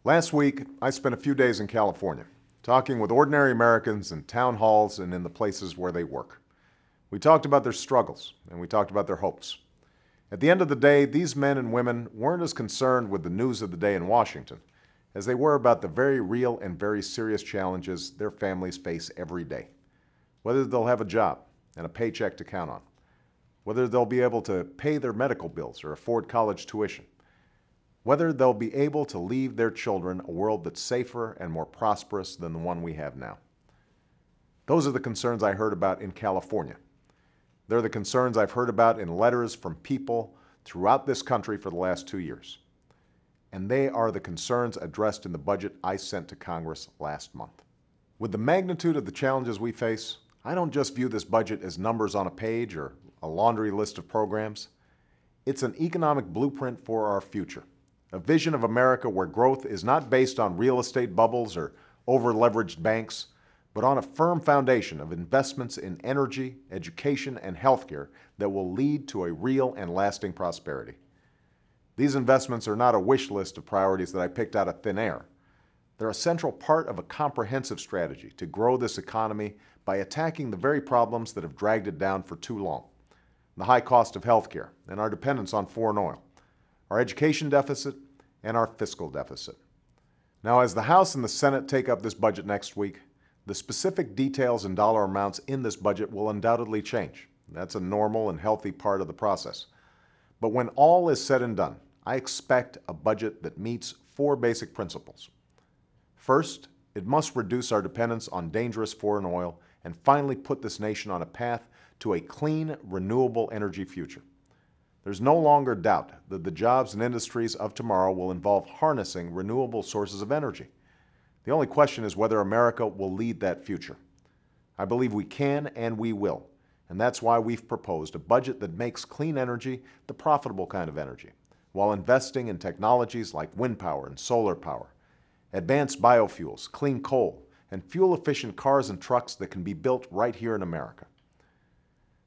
Last week, I spent a few days in California, talking with ordinary Americans in town halls and in the places where they work. We talked about their struggles, and we talked about their hopes. At the end of the day, these men and women weren't as concerned with the news of the day in Washington as they were about the very real and very serious challenges their families face every day. Whether they'll have a job and a paycheck to count on, whether they'll be able to pay their medical bills or afford college tuition, whether they'll be able to leave their children a world that's safer and more prosperous than the one we have now. Those are the concerns I heard about in California. They're the concerns I've heard about in letters from people throughout this country for the last 2 years. And they are the concerns addressed in the budget I sent to Congress last month. With the magnitude of the challenges we face, I don't just view this budget as numbers on a page or a laundry list of programs. It's an economic blueprint for our future. A vision of America where growth is not based on real estate bubbles or over-leveraged banks, but on a firm foundation of investments in energy, education, and healthcare that will lead to a real and lasting prosperity. These investments are not a wish list of priorities that I picked out of thin air. They're a central part of a comprehensive strategy to grow this economy by attacking the very problems that have dragged it down for too long. The high cost of healthcare and our dependence on foreign oil, our education deficit, and our fiscal deficit. Now, as the House and the Senate take up this budget next week, the specific details and dollar amounts in this budget will undoubtedly change. That's a normal and healthy part of the process. But when all is said and done, I expect a budget that meets 4 basic principles. First, it must reduce our dependence on dangerous foreign oil and finally put this nation on a path to a clean, renewable energy future. There's no longer doubt that the jobs and industries of tomorrow will involve harnessing renewable sources of energy. The only question is whether America will lead that future. I believe we can and we will, and that's why we've proposed a budget that makes clean energy the profitable kind of energy, while investing in technologies like wind power and solar power, advanced biofuels, clean coal, and fuel-efficient cars and trucks that can be built right here in America.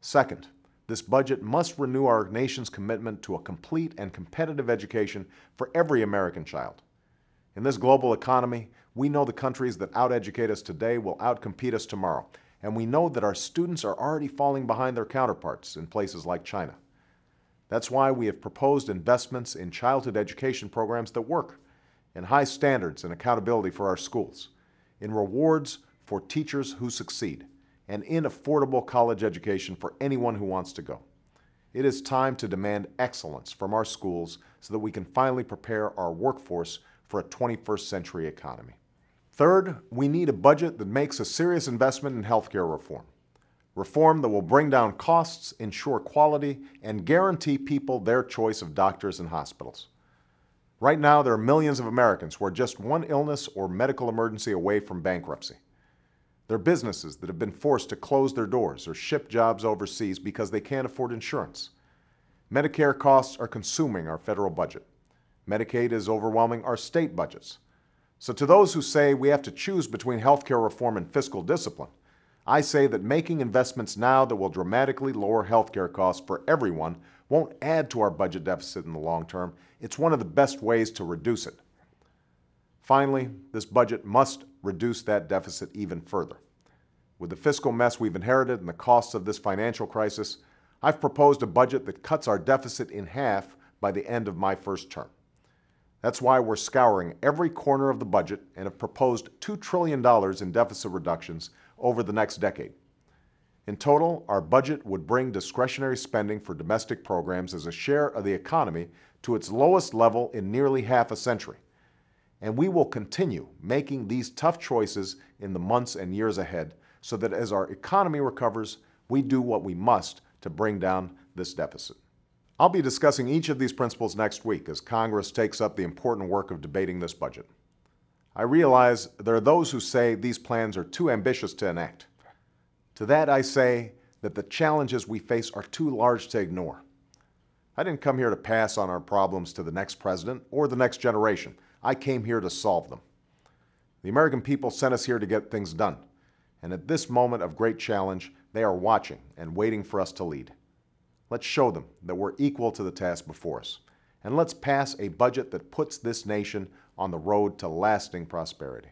Second, this budget must renew our nation's commitment to a complete and competitive education for every American child. In this global economy, we know the countries that out-educate us today will out-compete us tomorrow, and we know that our students are already falling behind their counterparts in places like China. That's why we have proposed investments in childhood education programs that work, in high standards and accountability for our schools, in rewards for teachers who succeed, and in affordable college education for anyone who wants to go. It is time to demand excellence from our schools so that we can finally prepare our workforce for a 21st century economy. Third, we need a budget that makes a serious investment in healthcare reform. Reform that will bring down costs, ensure quality, and guarantee people their choice of doctors and hospitals. Right now, there are millions of Americans who are just one illness or medical emergency away from bankruptcy. There are businesses that have been forced to close their doors or ship jobs overseas because they can't afford insurance. Medicare costs are consuming our federal budget. Medicaid is overwhelming our state budgets. So to those who say we have to choose between healthcare reform and fiscal discipline, I say that making investments now that will dramatically lower healthcare costs for everyone won't add to our budget deficit in the long term. It's one of the best ways to reduce it. Finally, this budget must reduce that deficit even further. With the fiscal mess we've inherited and the costs of this financial crisis, I've proposed a budget that cuts our deficit in half by the end of my first term. That's why we're scouring every corner of the budget and have proposed $2 trillion in deficit reductions over the next decade. In total, our budget would bring discretionary spending for domestic programs as a share of the economy to its lowest level in nearly half a century. And we will continue making these tough choices in the months and years ahead so that as our economy recovers, we do what we must to bring down this deficit. I'll be discussing each of these principles next week as Congress takes up the important work of debating this budget. I realize there are those who say these plans are too ambitious to enact. To that I say that the challenges we face are too large to ignore. I didn't come here to pass on our problems to the next president or the next generation. I came here to solve them. The American people sent us here to get things done, and at this moment of great challenge, they are watching and waiting for us to lead. Let's show them that we're equal to the task before us, and let's pass a budget that puts this nation on the road to lasting prosperity.